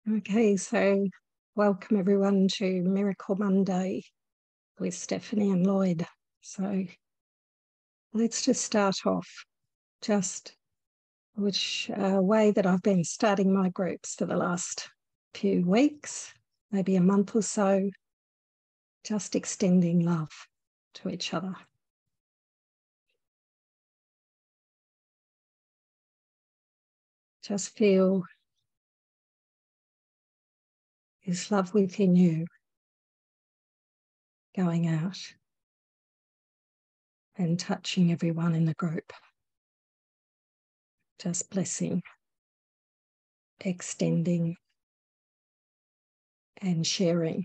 Okay, so welcome everyone to Miracle Monday with Stephanie and Lloyd. So let's just start off which way that I've been starting my groups for the last few weeks, maybe a month or so, just extending love to each other. Just feel this love within you going out and touching everyone in the group. Just blessing, extending and sharing.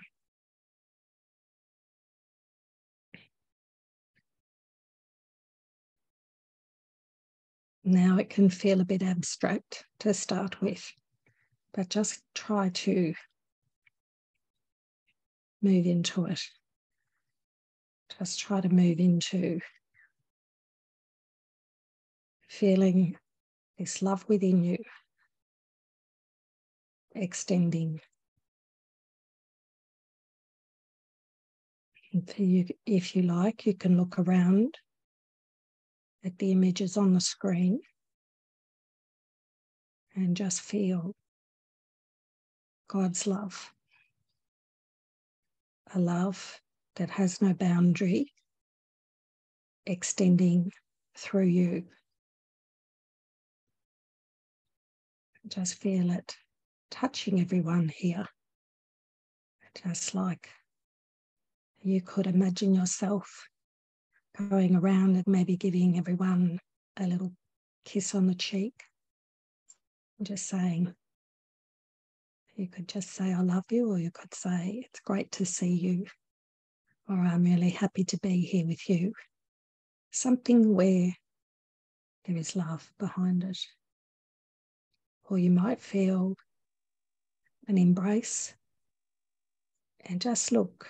Now it can feel a bit abstract to start with, but just try to move into it. Just try to move into feeling this love within you, extending. And for you, if you like, you can look around at the images on the screen and just feel God's love, a love that has no boundary, extending through you. Just feel it touching everyone here, just like you could imagine yourself going around and maybe giving everyone a little kiss on the cheek. Just saying, you could just say, I love you, or you could say, it's great to see you, or I'm really happy to be here with you. Something where there is love behind it. Or you might feel an embrace and just look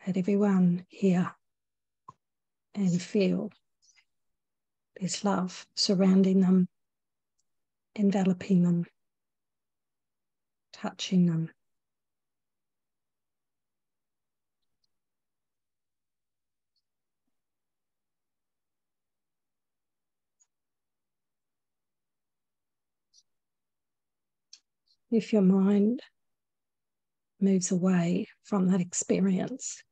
at everyone here and feel this love surrounding them, enveloping them, touching them. If your mind moves away from that experience,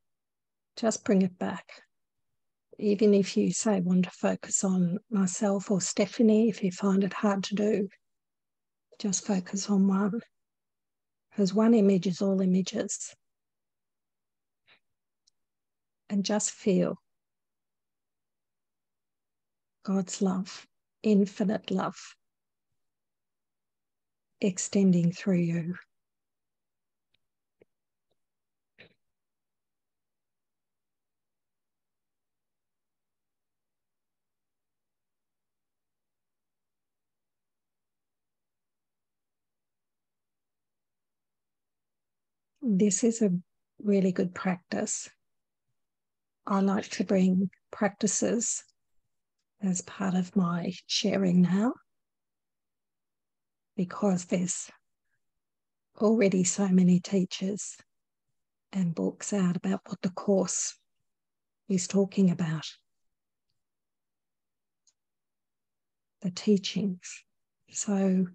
just bring it back. Even if you say want to focus on myself or Stephanie, if you find it hard to do, just focus on one, because one image is all images. And just feel God's love, infinite love, extending through you. This is a really good practice. I like to bring practices as part of my sharing now, because there's already so many teachers and books out about what the Course is talking about, the teachings. So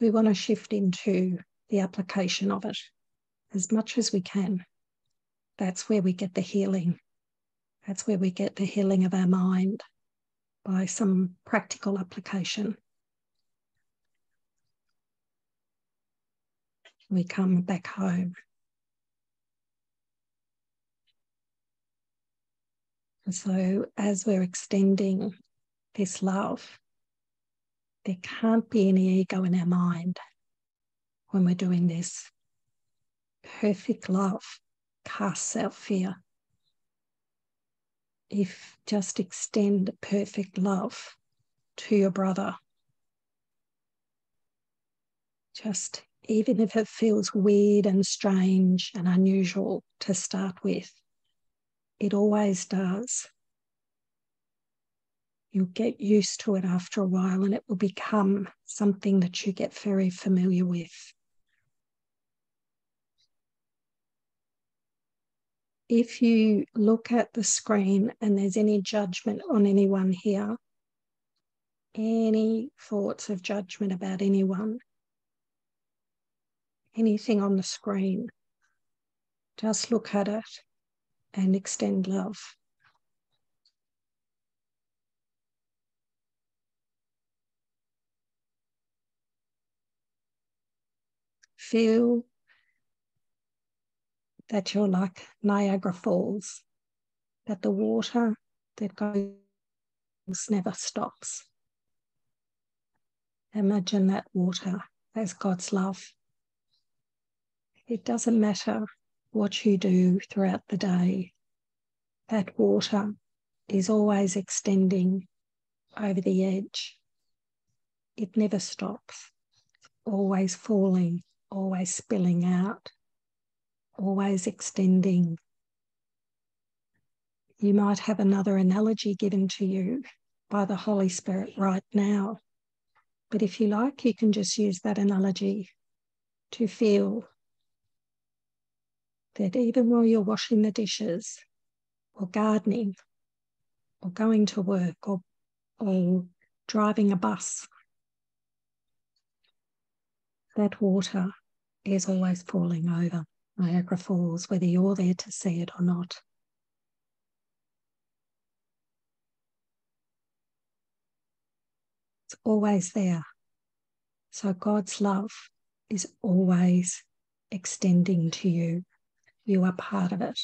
we want to shift into the application of it as much as we can. That's where we get the healing. That's where we get the healing of our mind, by some practical application. We come back home. And so as we're extending this love, there can't be any ego in our mind when we're doing this. Perfect love casts out fear. If just extend perfect love to your brother, just even if it feels weird and strange and unusual to start with, it always does. You'll get used to it after a while, and it will become something that you get very familiar with. if you look at the screen and there's any judgment on anyone here, any thoughts of judgment about anyone, anything on the screen, just look at it and extend love. Feel that you're like Niagara Falls, that the water that goes never stops. Imagine that water as God's love. It doesn't matter what you do throughout the day, that water is always extending over the edge. It never stops, always falling, always spilling out, always extending. You might have another analogy given to you by the Holy Spirit right now, but if you like, you can just use that analogy to feel that even while you're washing the dishes or gardening or going to work or driving a bus, that water is always falling over Niagara Falls, whether you're there to see it or not. It's always there. So God's love is always extending to you. You are part of it.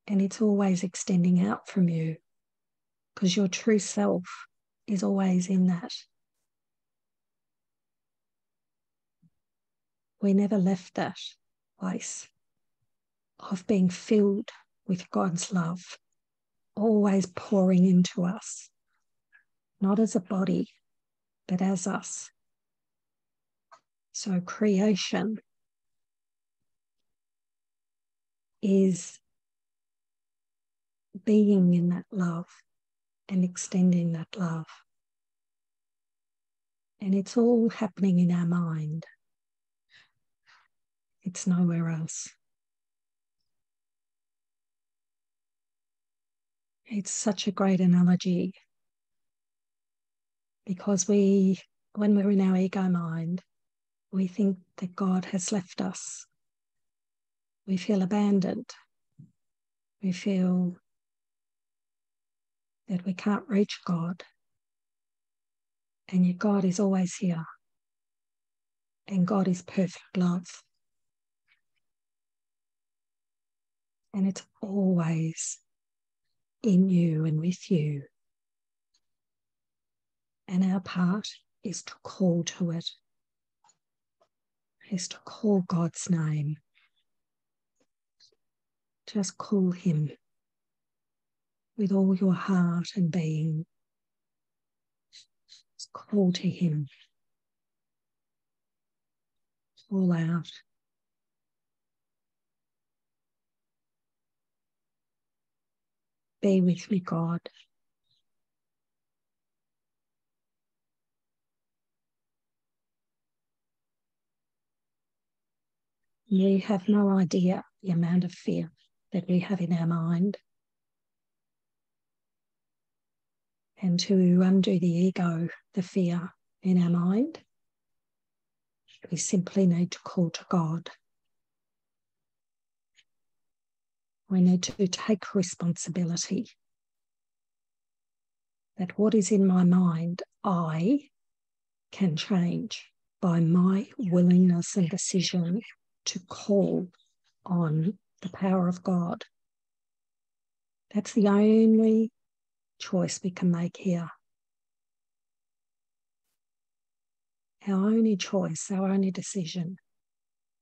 And it's always extending out from you because your true self is always in that. We never left that place of being filled with God's love, always pouring into us, not as a body, but as us. So creation is being in that love and extending that love. And it's all happening in our mind. It's nowhere else. It's such a great analogy because when we're in our ego mind, we think that God has left us. We feel abandoned. We feel that we can't reach God. And yet God is always here. And God is perfect love. And it's always in you and with you. And our part is to call to it, is to call God's name. Just call him with all your heart and being. Just call to him. Call out. Be with me, God. We have no idea the amount of fear that we have in our mind. And to undo the ego, the fear in our mind, we simply need to call to God. We need to take responsibility that what is in my mind, I can change by my willingness and decision to call on the power of God. That's the only choice we can make here. Our only choice, our only decision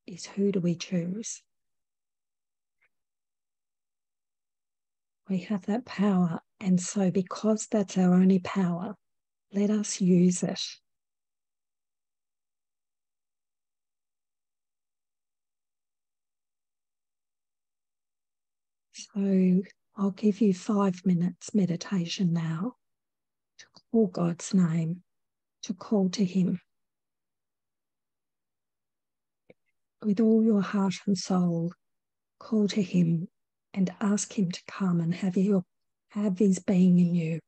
is who do we choose? We have that power, and so because that's our only power, let us use it. So I'll give you 5 minutes meditation now to call God's name, to call to him. With all your heart and soul, call to him and ask him to come and have his being in you.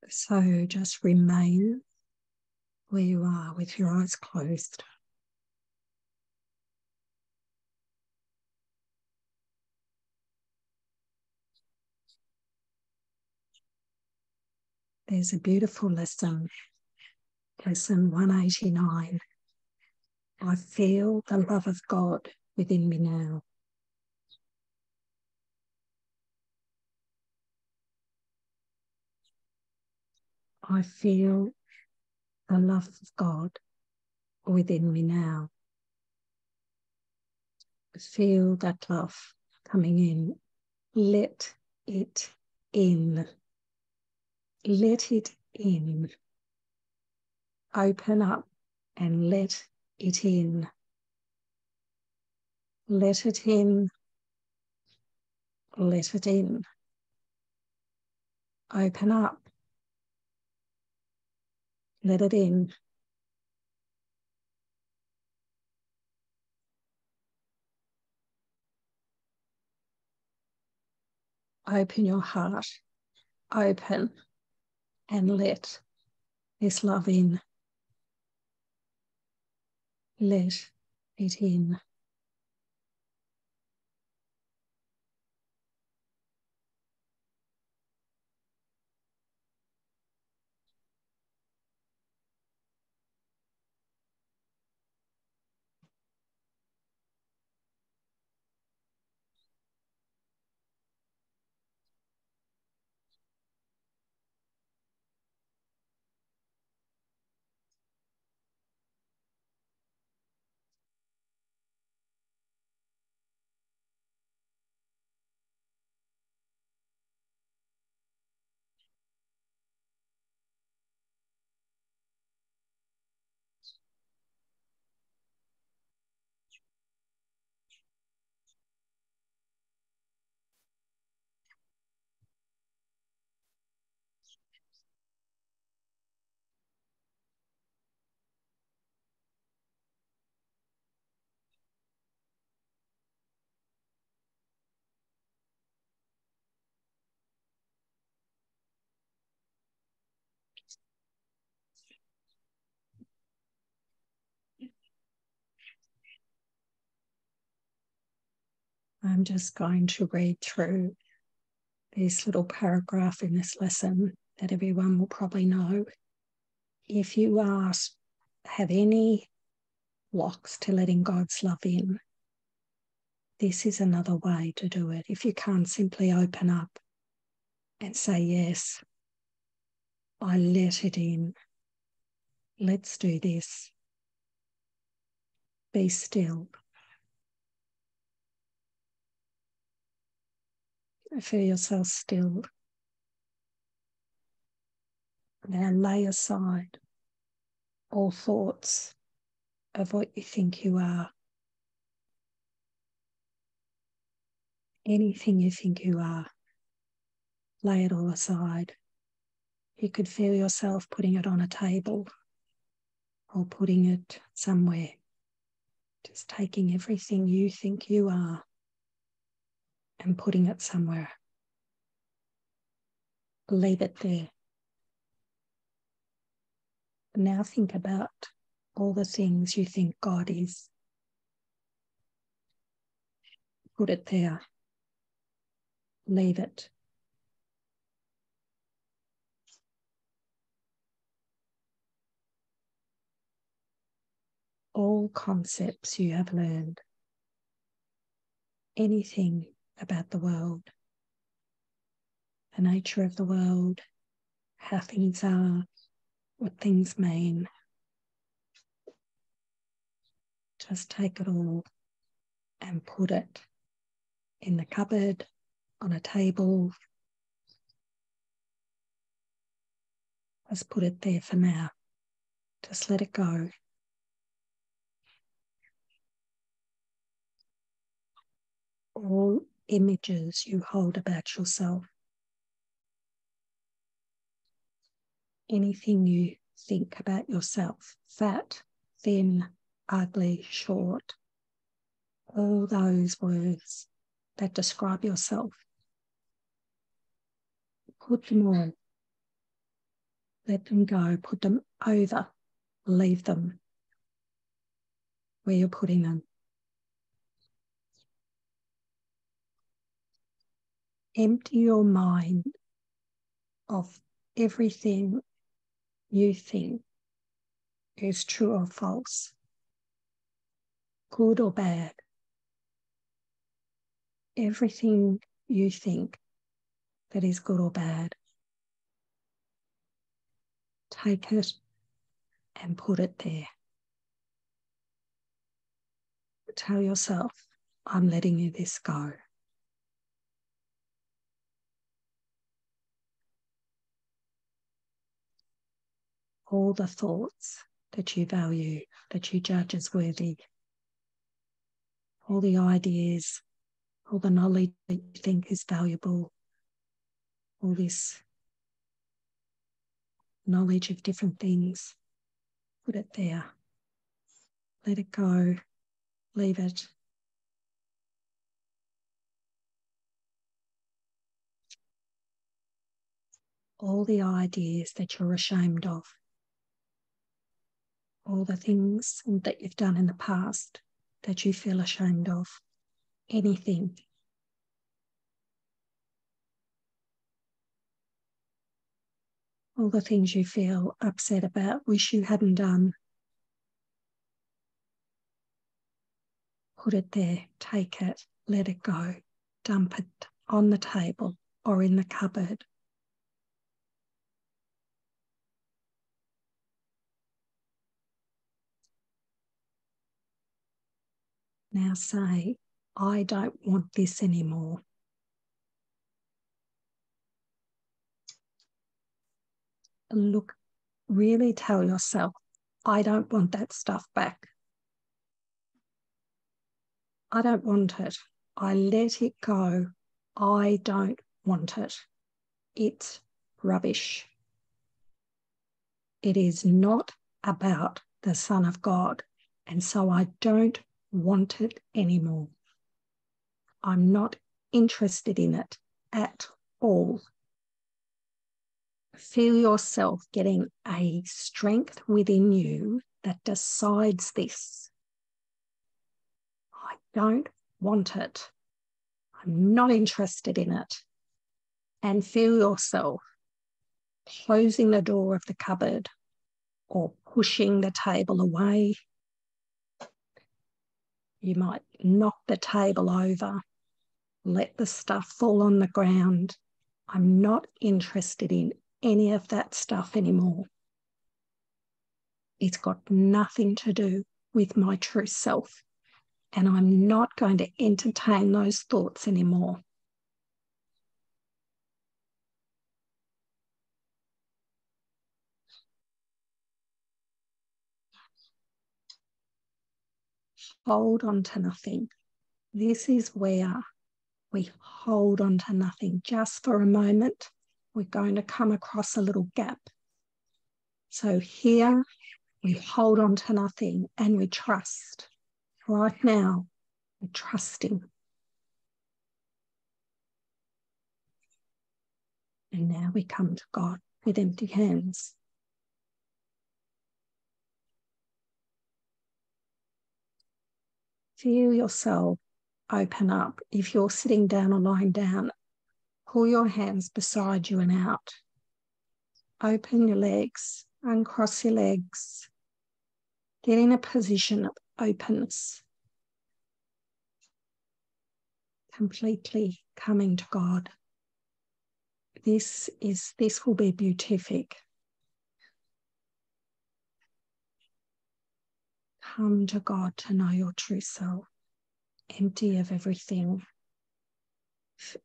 So just remain where you are with your eyes closed. There's a beautiful lesson, lesson 189. I feel the love of God within me now. I feel the love of God within me now. Feel that love coming in. Let it in. Let it in. Open up and let it in. Let it in. Let it in. Open up. Let it in. Open your heart. Open and let this love in. Let it in. I'm just going to read through this little paragraph in this lesson that everyone will probably know. If you have any blocks to letting God's love in, this is another way to do it. If you can't simply open up and say, yes, I let it in. Let's do this. Be still. Feel yourself still. Now lay aside all thoughts of what you think you are. Anything you think you are, lay it all aside. You could feel yourself putting it on a table or putting it somewhere. Just taking everything you think you are and putting it somewhere. Leave it there. Now think about all the things you think God is. Put it there. Leave it. All concepts you have learned. Anything about the world. The nature of the world. How things are. What things mean. Just take it all and put it in the cupboard, on a table. Just put it there for now. Just let it go. All images you hold about yourself. Anything you think about yourself. Fat, thin, ugly, short. All those words that describe yourself. Put them all Let them go. Put them over. Leave them where you're putting them. Empty your mind of everything you think is true or false, good or bad. Everything you think that is good or bad, take it and put it there. Tell yourself, I'm letting this go. All the thoughts that you value, that you judge as worthy, all the ideas, all the knowledge that you think is valuable, all this knowledge of different things, put it there. Let it go. Leave it. All the ideas that you're ashamed of, all the things that you've done in the past that you feel ashamed of, anything. All the things you feel upset about, wish you hadn't done. Put it there, take it, let it go, dump it on the table or in the cupboard. Now say, I don't want this anymore. Look, really tell yourself, I don't want that stuff back. I don't want it. I let it go. I don't want it. It's rubbish. It is not about the Son of God, and so I don't want it anymore. I'm not interested in it at all. Feel yourself getting a strength within you that decides this. I don't want it. I'm not interested in it. And feel yourself closing the door of the cupboard or pushing the table away. You might knock the table over, let the stuff fall on the ground. I'm not interested in any of that stuff anymore. It's got nothing to do with my true self, and I'm not going to entertain those thoughts anymore. Hold on to nothing. This is where we hold on to nothing. Just for a moment, we're going to come across a little gap. So here we hold on to nothing and we trust. Right now, we're trusting. And now we come to God with empty hands. Feel yourself open up. If you're sitting down or lying down, pull your hands beside you and out. Open your legs, uncross your legs. Get in a position of openness. Completely coming to God. This will be beatific. Come to God to know your true self, empty of everything.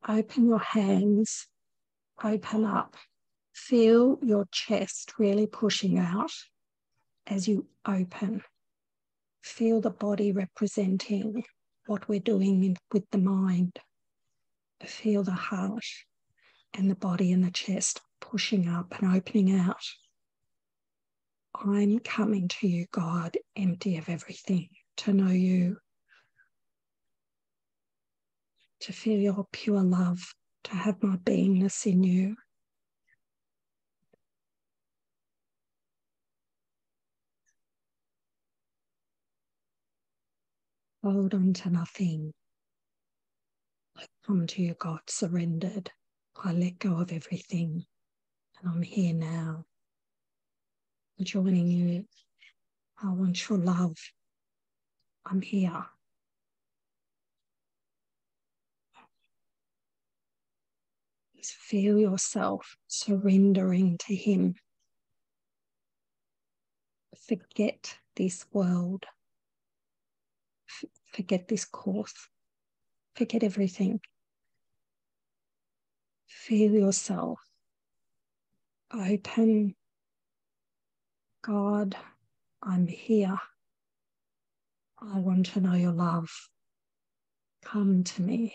Open your hands, open up. Feel your chest really pushing out as you open. Feel the body representing what we're doing with the mind. Feel the heart and the body and the chest pushing up and opening out. I'm coming to you, God, empty of everything, to know you, to feel your pure love, to have my beingness in you. hold on to nothing. I come to you, God, surrendered. I let go of everything, and I'm here now. I'm joining you. I want your love. I'm here. Just feel yourself surrendering to Him. Forget this world. Forget this course. Forget everything. Feel yourself open. God, I'm here. I want to know your love. Come to me.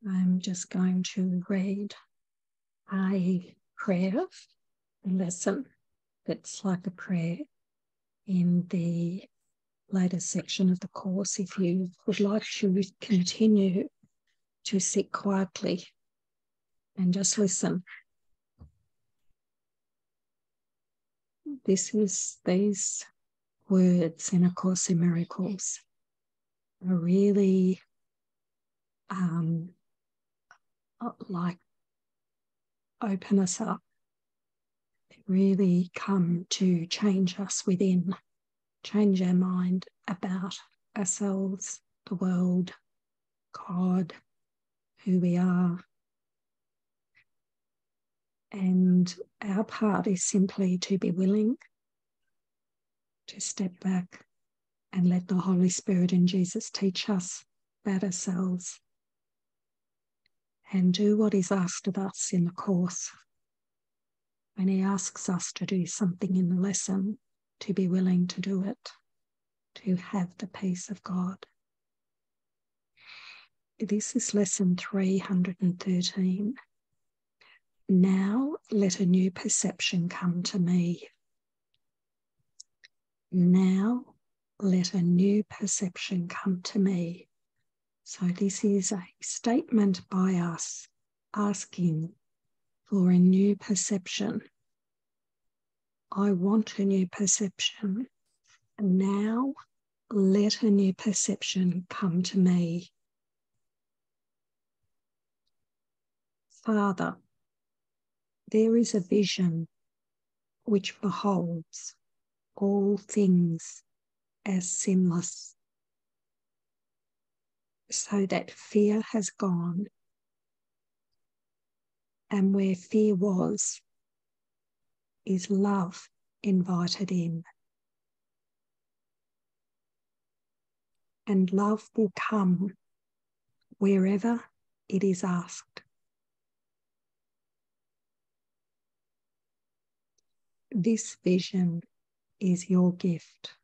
I'm just going to read a prayer lesson that's like a prayer in the later section of the course. If you would like to continue to sit quietly and just listen. These words in A Course in Miracles are really like open us up. They really come to change us within, change our mind about ourselves, the world, God, who we are. And our part is simply to be willing to step back and let the Holy Spirit and Jesus teach us about ourselves and do what is asked of us in the course. When he asks us to do something in the lesson, to be willing to do it, to have the peace of God. This is lesson 313. Now let a new perception come to me. Now let a new perception come to me. So this is a statement by us asking for a new perception. I want a new perception. Now let a new perception come to me. Father, there is a vision which beholds all things as sinless, so that fear has gone, and where fear was, is love invited in. And love will come wherever it is asked. This vision is your gift.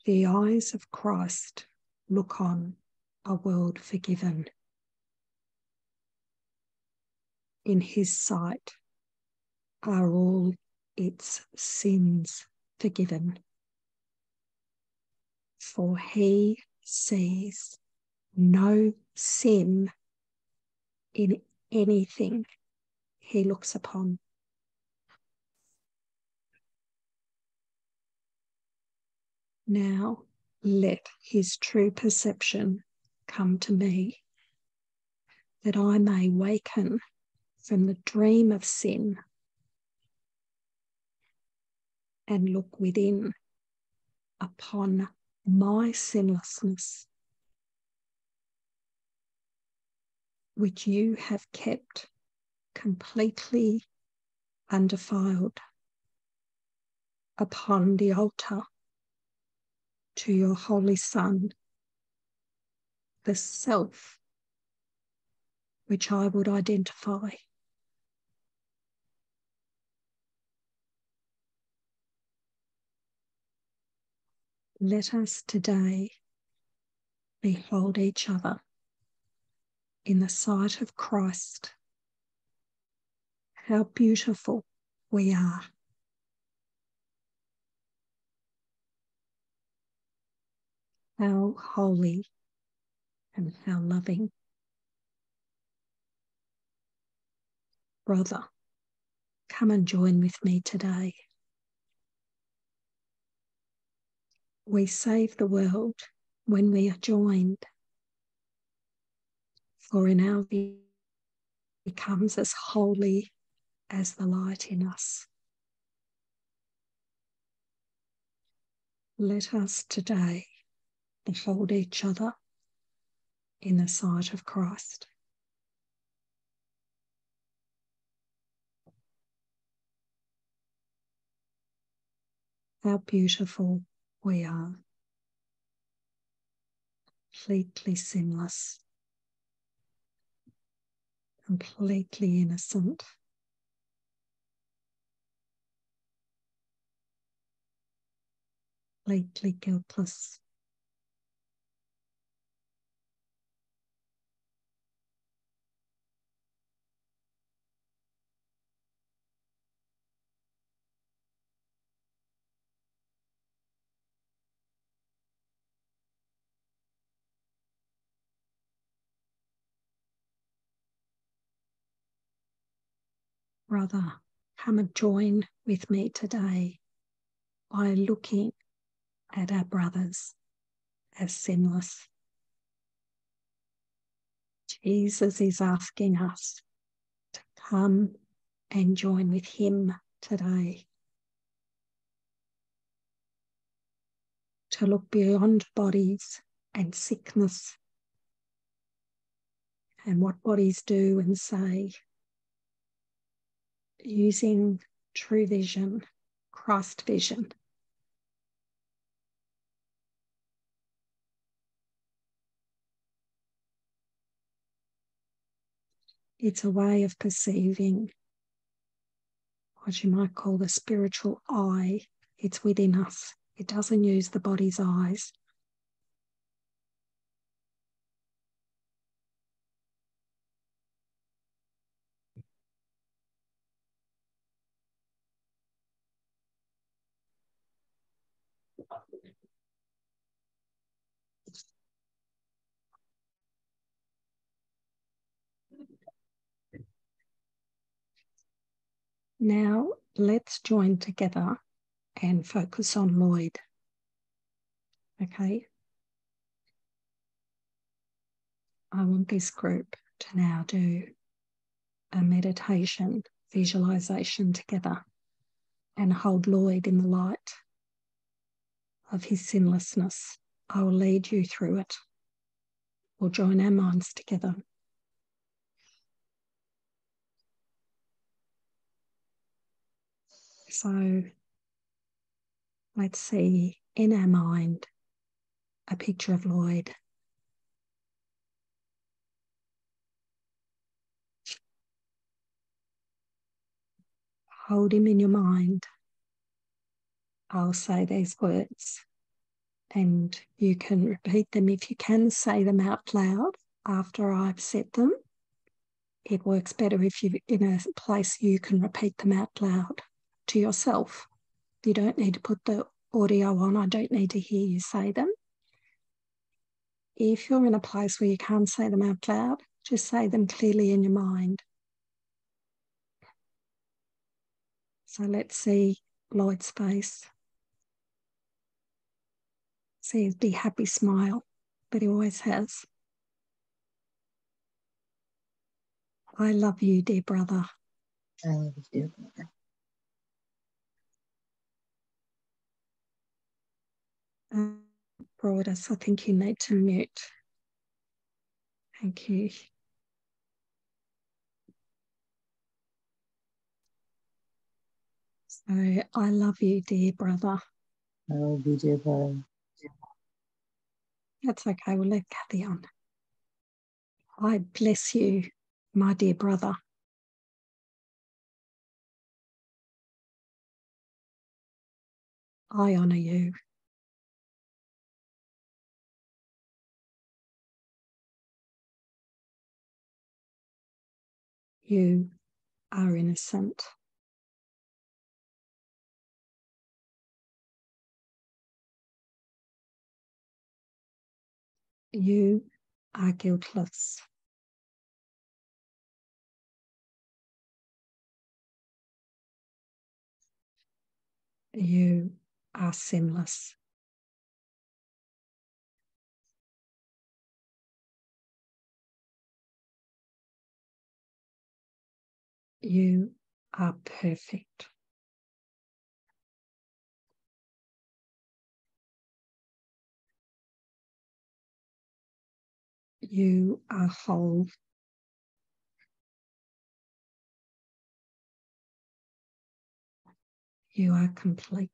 The eyes of Christ look on a world forgiven. In his sight are all its sins forgiven. For he sees no sin in anything he looks upon. Now let his true perception come to me, that I may waken from the dream of sin and look within upon my sinlessness, which you have kept completely undefiled upon the altar to your Holy Son, the self which I would identify. Let us today behold each other in the sight of Christ. How beautiful we are. How holy and how loving. Brother, come and join with me today. We save the world when we are joined, for in our view becomes as holy as the light in us. Let us today behold each other in the sight of Christ. How beautiful we are, completely sinless, completely innocent, completely guiltless. Brother, come and join with me today by looking at our brothers as sinless. Jesus is asking us to come and join with him today, to look beyond bodies and sickness and what bodies do and say, using true vision, Christ vision. It's a way of perceiving what you might call the spiritual eye. It's within us. It doesn't use the body's eyes. Now let's join together and focus on Lloyd. Okay? I want this group to now do a meditation, visualization together and hold Lloyd in the light of his sinlessness. I will lead you through it. We'll join our minds together. So let's see in our mind a picture of Lloyd. Hold him in your mind. I'll say these words and you can repeat them if you can say them out loud after I've said them. It works better if you're in a place you can repeat them out loud to yourself. You don't need to put the audio on. I don't need to hear you say them. If you're in a place where you can't say them out loud, just say them clearly in your mind. So let's see Lloyd's face. See his big happy smile that he always has. I love you, dear brother. I love you, dear brother. Broadus, I think you need to mute. Thank you. So, I love you, dear brother. I love you, dear brother. That's okay, we'll let Kathy on. I bless you, my dear brother. I honour you. You are innocent. You are guiltless. You are sinless. You are perfect. You are whole. You are complete.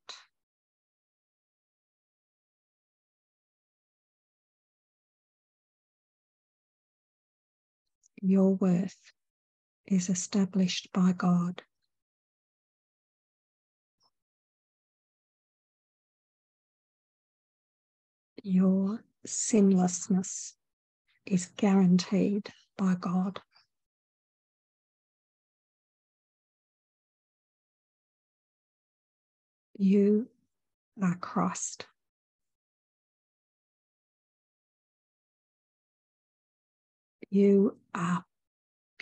Your worth is established by God. Your sinlessness is guaranteed by God. You are Christ. You are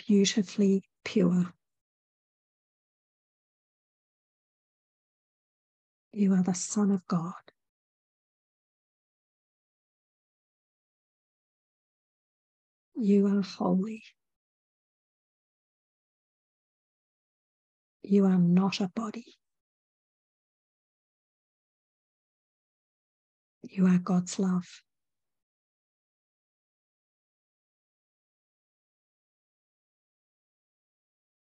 beautifully pure. You are the Son of God. You are holy. You are not a body. You are God's love.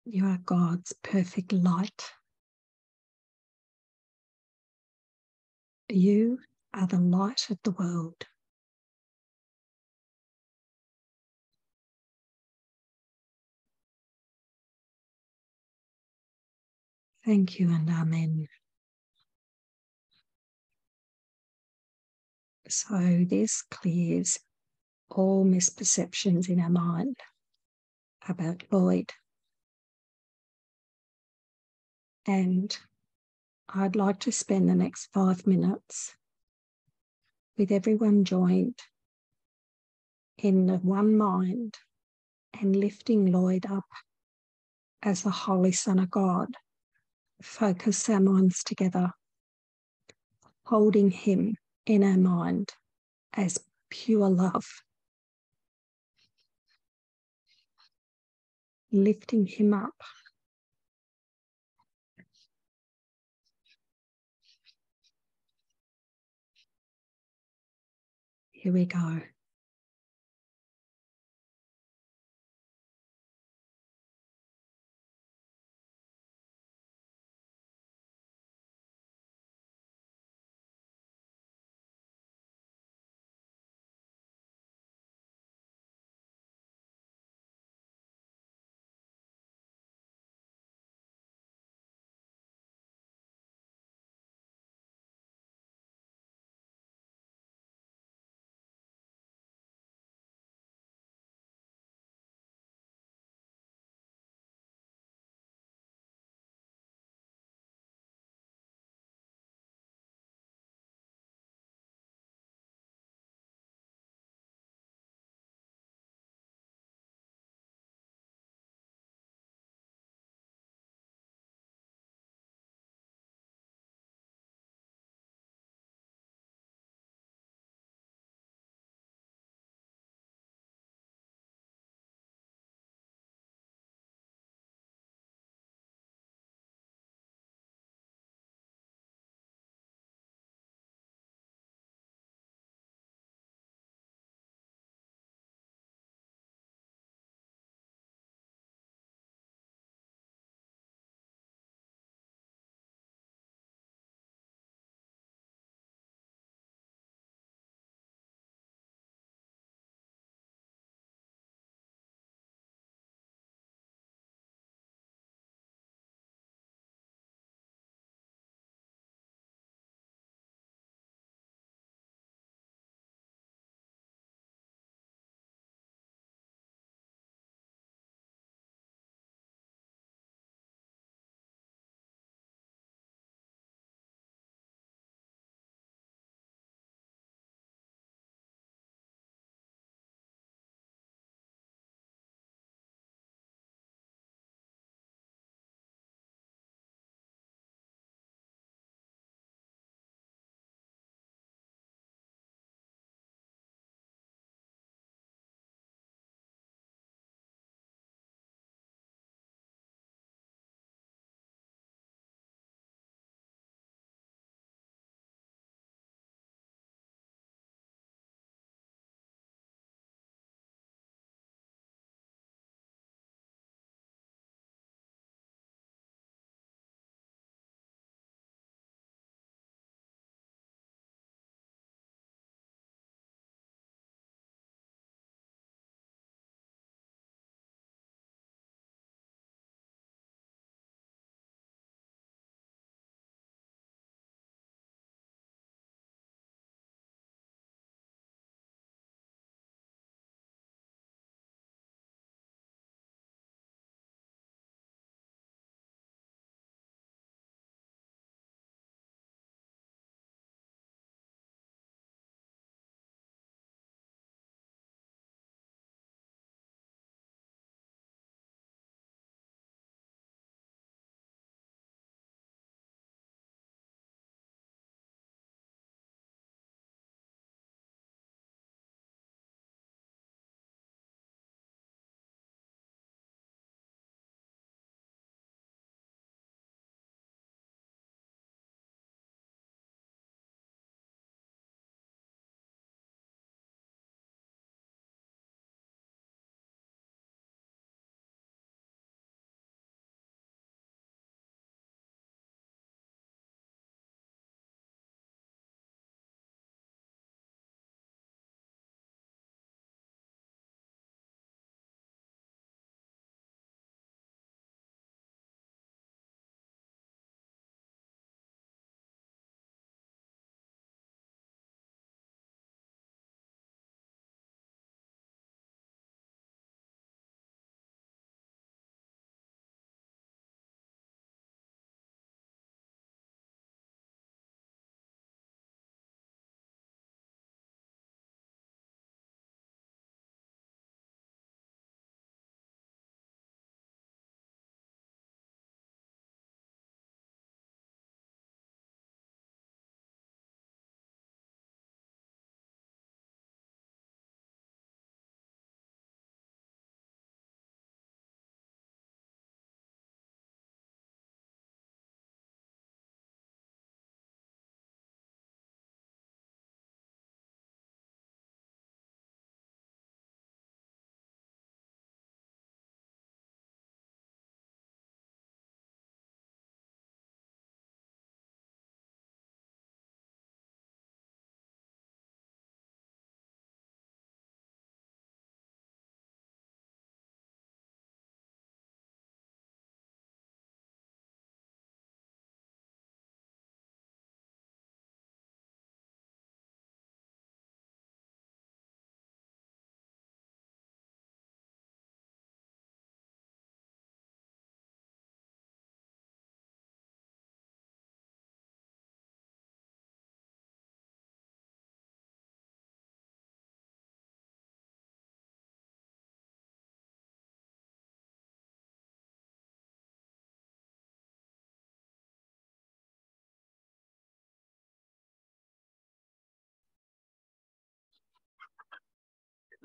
You are God's perfect light. You are the light of the world. Thank you and Amen. So this clears all misperceptions in our mind about Lloyd. And I'd like to spend the next 5 minutes with everyone joined in the one mind and lifting Lloyd up as the Holy Son of God. Focus our minds together, holding him in our mind as pure love, lifting him up. Here we go.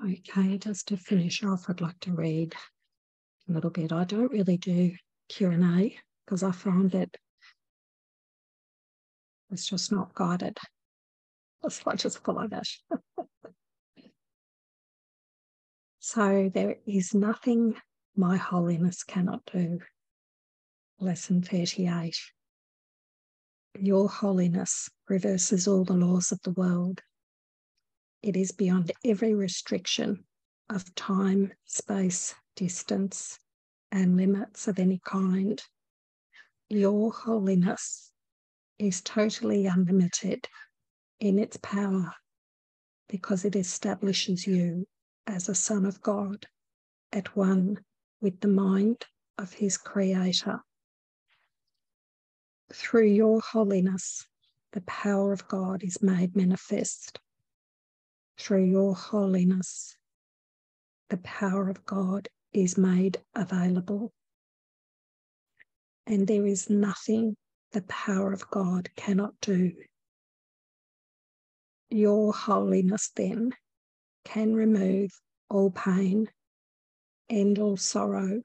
Okay, just to finish off, I'd like to read a little bit. I don't really do Q&A because I find that it's just not guided. So I just follow that. So there is nothing my holiness cannot do. Lesson 38. Your holiness reverses all the laws of the world. It is beyond every restriction of time, space, distance, and limits of any kind. Your holiness is totally unlimited in its power because it establishes you as a son of God at one with the mind of his creator. Through your holiness, the power of God is made manifest. Through your holiness, the power of God is made available. And there is nothing the power of God cannot do. Your holiness then can remove all pain, end all sorrow,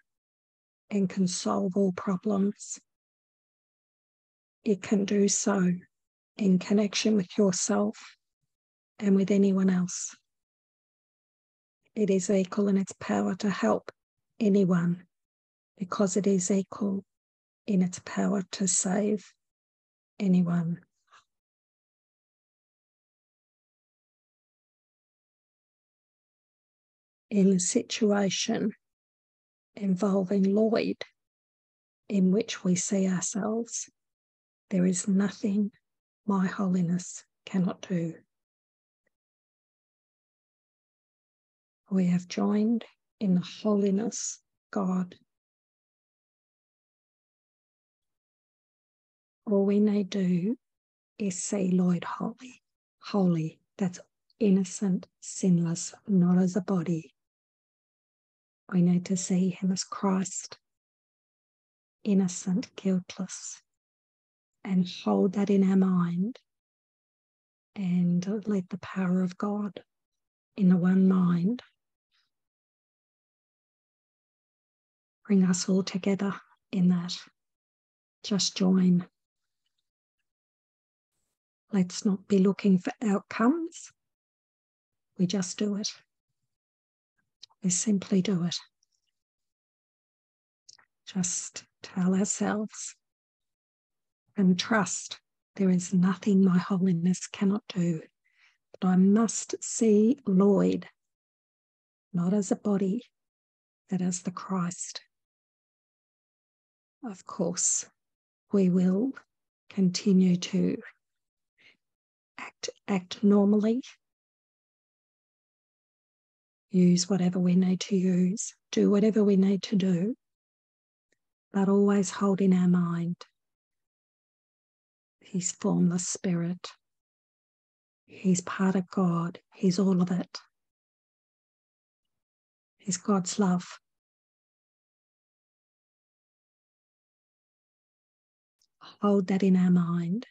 and can solve all problems. It can do so in connection with yourself and with anyone else. It is equal in its power to help anyone because it is equal in its power to save anyone. In a situation involving Lloyd in which we see ourselves, there is nothing my holiness cannot do. We have joined in the holiness God. All we need do is see Lloyd holy, that's innocent, sinless, not as a body. We need to see him as Christ, innocent, guiltless, and hold that in our mind and let the power of God in the one mind bring us all together in that. Just join. Let's not be looking for outcomes. We just do it. We simply do it. Just tell ourselves and trust there is nothing my holiness cannot do, but I must see Lloyd not as a body, but as the Christ. Of course, we will continue to act normally, use whatever we need to use, do whatever we need to do, but always hold in our mind He's formless spirit. He's part of God. He's all of it. He's God's love. Hold that in our mind.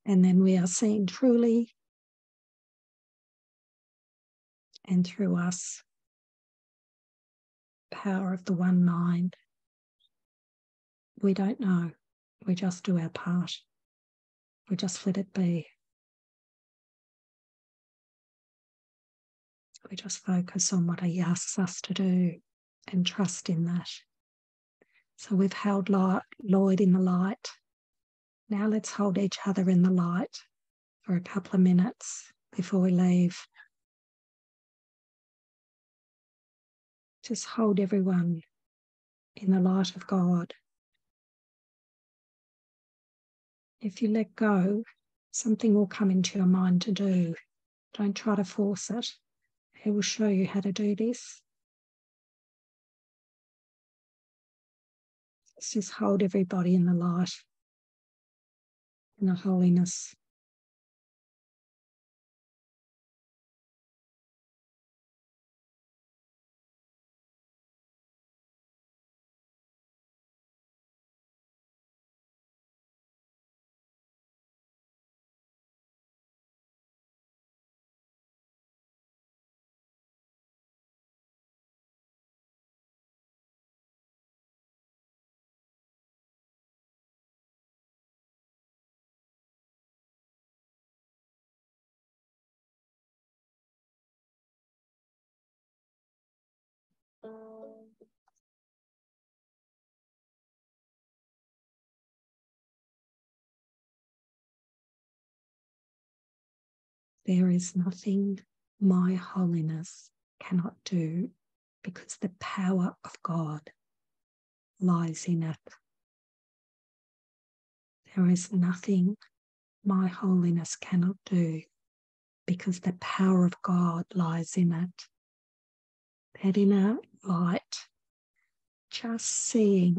And then we are seen truly and through us, power of the one mind. We don't know. We just do our part. We just let it be. We just focus on what He asks us to do and trust in that. So we've held Lloyd in the light. Now let's hold each other in the light for a couple of minutes before we leave. Just hold everyone in the light of God. If you let go, something will come into your mind to do. Don't try to force it. He will show you how to do this. Let's just hold everybody in the light, in the holiness. There is nothing my holiness cannot do, because the power of God lies in it. There is nothing my holiness cannot do, because the power of God lies in it. That inner light, just seeing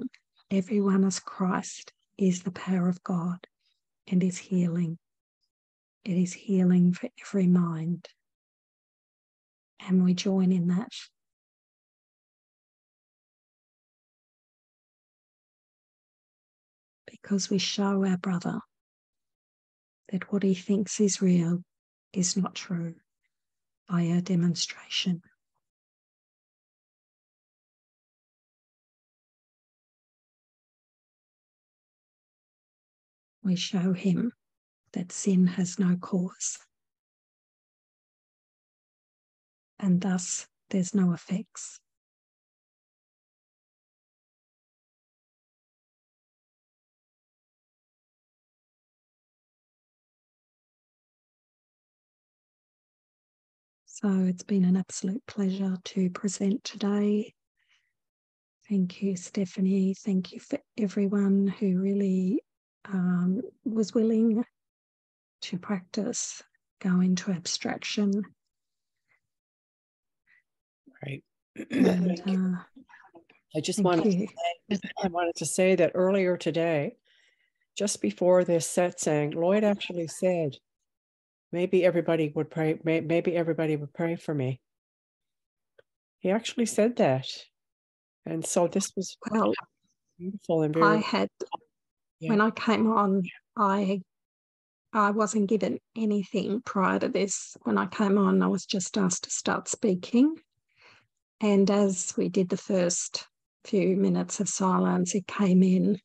everyone as Christ, is the power of God and is healing. It is healing for every mind. And we join in that. Because we show our brother that what he thinks is real is not true by our demonstration. We show him that sin has no cause, and thus there's no effects. So it's been an absolute pleasure to present today. Thank you, Stephanie. Thank you for everyone who really was willing to practice, go into abstraction. Right. And, I wanted to say that earlier today, just before this satsang, Lloyd actually said, maybe everybody would pray. Maybe everybody would pray for me. He actually said that, and so this was beautiful and very. When I came on, I wasn't given anything prior to this. When I came on, I was just asked to start speaking, and as we did the first few minutes of silence, it came in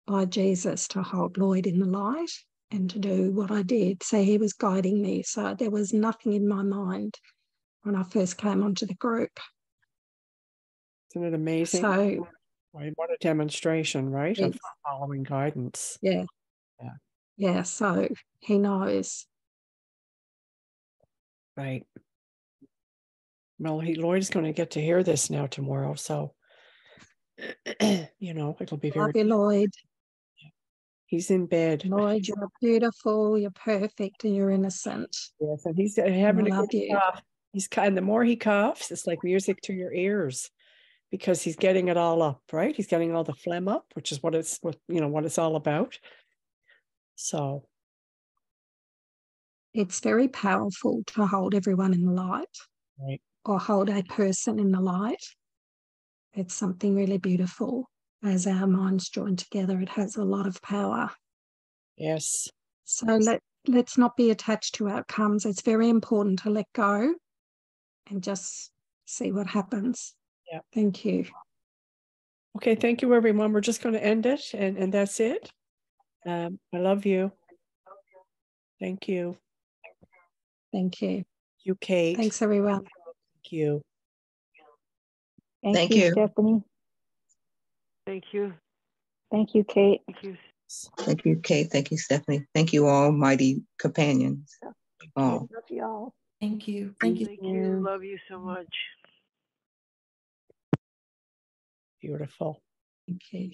by Jesus to hold Lloyd in the light and to do what I did. So he was guiding me. So there was nothing in my mind when I first came onto the group. Isn't it amazing? So, what a demonstration, right? Yes. Of following guidance. Yeah. Yeah. So he knows. Right. Well, Lloyd's going to get to hear this now tomorrow, so it'll be very. Love you, Lloyd. He's in bed. Lloyd, you're beautiful, you're perfect, and you're innocent. Yes, and he's having a good cough. And the more he coughs, it's like music to your ears, because he's getting it all up, right? He's getting all the phlegm up, which is what it's all about. So it's very powerful to hold everyone in the light, right, or hold a person in the light. It's something really beautiful. As our minds join together, it has a lot of power. Yes. So let's not be attached to outcomes. It's very important to let go and just see what happens. Yeah. Thank you. Okay, thank you, everyone. We're just going to end it, and that's it. I love you. Thank you. Thank you. You, Kate. Thanks, everyone. Thank you. Thank you, Stephanie. Thank you. Thank you, Kate. Thank you. Thank you, Kate. Thank you, Stephanie. Thank you, all mighty companions. Love you all. Thank you. Thank you. Love you so much. Beautiful. Thank you.